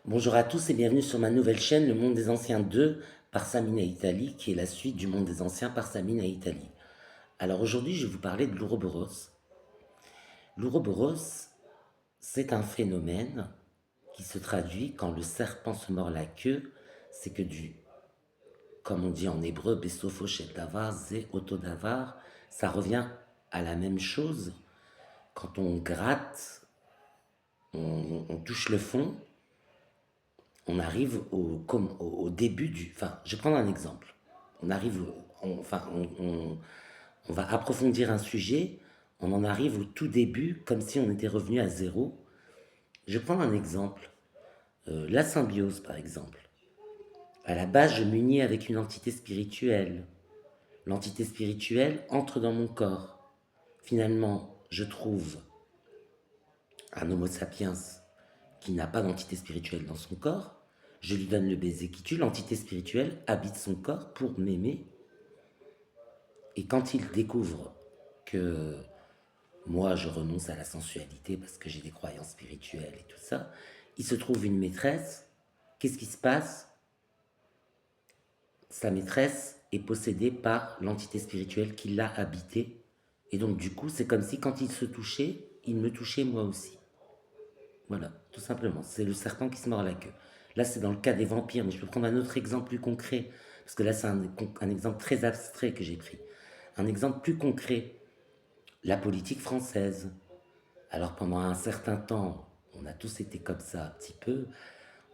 Bonjour à tous et bienvenue sur ma nouvelle chaîne Le Monde des Anciens 2 par Samina Italie, qui est la suite du Monde des Anciens par Samina Italie. Alors aujourd'hui, je vais vous parler de l'Ouroboros. L'Ouroboros, c'est un phénomène qui se traduit quand le serpent se mord la queue, c'est que comme on dit en hébreu, Besofo Shel Davar, Ze Oto Davar, ça revient à la même chose. Quand on gratte, on touche le fond, on arrive au début du... Enfin, je vais prendre un exemple. On arrive, on va approfondir un sujet, on en arrive au tout début, comme si on était revenu à zéro. Je vais prendre un exemple. La symbiose, par exemple. À la base, je m'unis avec une entité spirituelle. L'entité spirituelle entre dans mon corps. Finalement, je trouve un homo sapiens qui n'a pas d'entité spirituelle dans son corps, je lui donne le baiser qui tue, l'entité spirituelle habite son corps pour m'aimer. Et quand il découvre que moi je renonce à la sensualité parce que j'ai des croyances spirituelles et tout ça, il se trouve une maîtresse. Qu'est-ce qui se passe? Sa maîtresse est possédée par l'entité spirituelle qui l'a habité. Et donc du coup, c'est comme si quand il se touchait, il me touchait moi aussi. Voilà, tout simplement. C'est le serpent qui se mord la queue. Là, c'est dans le cas des vampires, mais je peux prendre un autre exemple plus concret, parce que là, c'est un exemple très abstrait que j'ai pris. Un exemple plus concret, la politique française. Alors, pendant un certain temps, on a tous été comme ça un petit peu.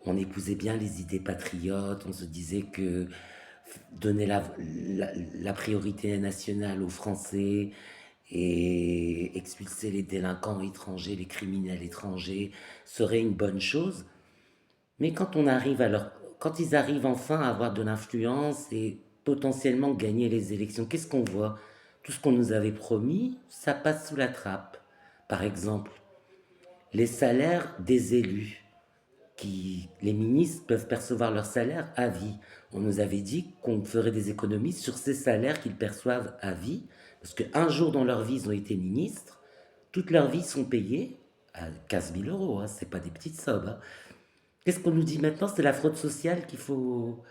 On épousait bien les idées patriotes, on se disait que donner la priorité nationale aux Français et expulser les délinquants étrangers, les criminels étrangers serait une bonne chose. Mais quand ils arrivent enfin à avoir de l'influence et potentiellement gagner les élections, qu'est-ce qu'on voit? Tout ce qu'on nous avait promis, ça passe sous la trappe. Par exemple, les salaires des élus, les ministres peuvent percevoir leur salaire à vie. On nous avait dit qu'on ferait des économies sur ces salaires qu'ils perçoivent à vie, parce qu'un jour dans leur vie, ils ont été ministres, toute leur vie sont payés à 15 000 euros, hein, c'est pas des petites sommes. Hein. Qu'est-ce qu'on nous dit maintenant? C'est la fraude sociale qu'il faut,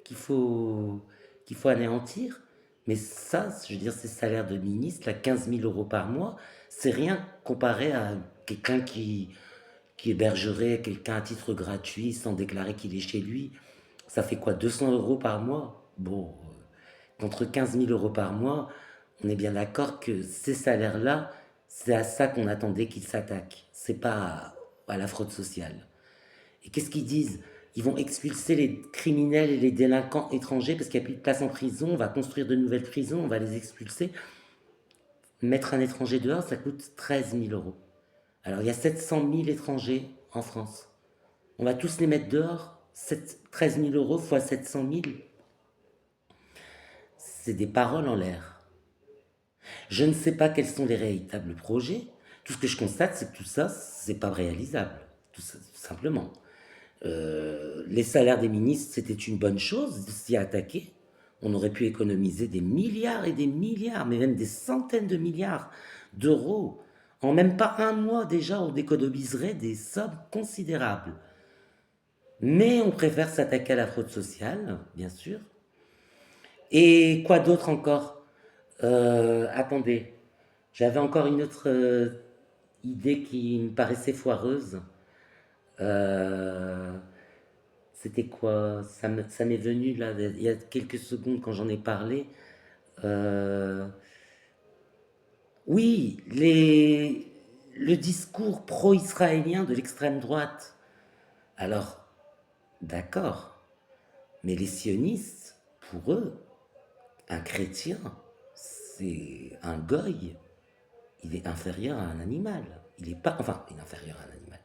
qu'il faut anéantir. Mais ça, je veux dire, ces salaires de ministre, là, 15 000 euros par mois, c'est rien comparé à quelqu'un qui hébergerait quelqu'un à titre gratuit sans déclarer qu'il est chez lui. Ça fait quoi, 200 euros par mois? Bon, contre 15 000 euros par mois, on est bien d'accord que ces salaires-là, c'est à ça qu'on attendait qu'ils s'attaquent. C'est pas à la fraude sociale. Et qu'est-ce qu'ils disent? Ils vont expulser les criminels et les délinquants étrangers parce qu'il n'y a plus de place en prison. On va construire de nouvelles prisons, on va les expulser. Mettre un étranger dehors, ça coûte 13 000 euros. Alors il y a 700 000 étrangers en France. On va tous les mettre dehors. 13 000 euros fois 700 000, c'est des paroles en l'air. Je ne sais pas quels sont les véritables projets. Tout ce que je constate, c'est que tout ça, c'est pas réalisable. Tout simplement. Les salaires des ministres, c'était une bonne chose de s'y attaquer. On aurait pu économiser des milliards et des milliards, mais même des centaines de milliards d'euros. En même pas un mois déjà, on économiserait des sommes considérables. Mais on préfère s'attaquer à la fraude sociale, bien sûr. Et quoi d'autre encore? Attendez, j'avais encore une autre idée qui me paraissait foireuse. Euh, C'était quoi? Ça m'est venu là, il y a quelques secondes quand j'en ai parlé. Euh, oui, le discours pro-israélien de l'extrême droite. Alors, d'accord, mais les sionistes, pour eux, un chrétien, c'est un goy. Il est inférieur à un animal. Il n'est pas, enfin, il est inférieur à un animal.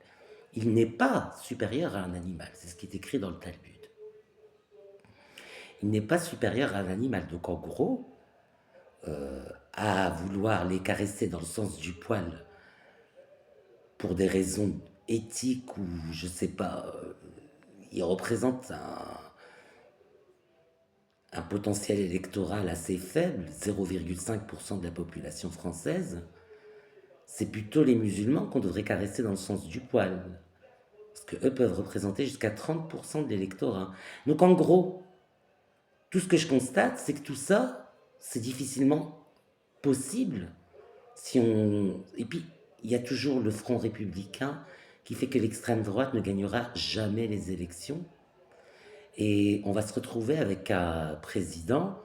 Il n'est pas supérieur à un animal. C'est ce qui est écrit dans le Talmud. Il n'est pas supérieur à un animal. Donc en gros, à vouloir les caresser dans le sens du poil pour des raisons éthiques ou je sais pas, il représente un potentiel électoral assez faible, 0,5% de la population française, c'est plutôt les musulmans qu'on devrait caresser dans le sens du poil. Parce qu'eux peuvent représenter jusqu'à 30% de l'électorat. Donc en gros, tout ce que je constate, c'est que tout ça, c'est difficilement possible si on... Et puis, il y a toujours le front républicain qui fait que l'extrême droite ne gagnera jamais les élections. Et on va se retrouver avec un président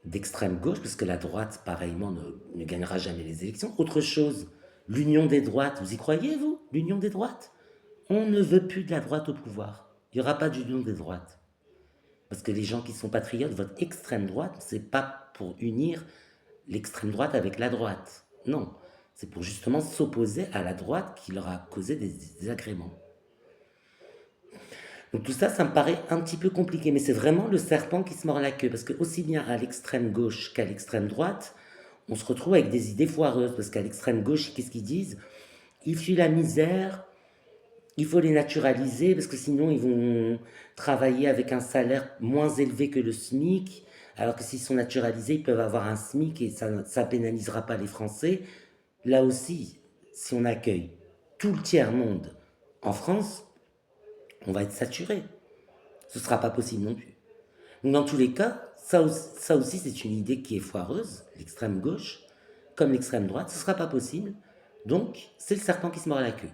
d'extrême gauche, parce que la droite, pareillement, ne gagnera jamais les élections. Autre chose, l'union des droites, vous y croyez, vous? L'union des droites? On ne veut plus de la droite au pouvoir. Il n'y aura pas d'union des droites. Parce que les gens qui sont patriotes votent extrême droite, c'est pas pour unir l'extrême droite avec la droite. Non, c'est pour justement s'opposer à la droite qui leur a causé des désagréments. Donc tout ça, ça me paraît un petit peu compliqué, mais c'est vraiment le serpent qui se mord la queue, parce que aussi bien à l'extrême gauche qu'à l'extrême droite, on se retrouve avec des idées foireuses, parce qu'à l'extrême gauche, qu'est-ce qu'ils disent? Ils fuient la misère, il faut les naturaliser, parce que sinon ils vont travailler avec un salaire moins élevé que le SMIC, alors que s'ils sont naturalisés, ils peuvent avoir un SMIC et ça ne pénalisera pas les Français. Là aussi, si on accueille tout le tiers-monde en France, on va être saturé. Ce ne sera pas possible non plus. Donc dans tous les cas, ça aussi c'est une idée qui est foireuse, l'extrême gauche, comme l'extrême droite, ce ne sera pas possible. Donc c'est le serpent qui se mord la queue.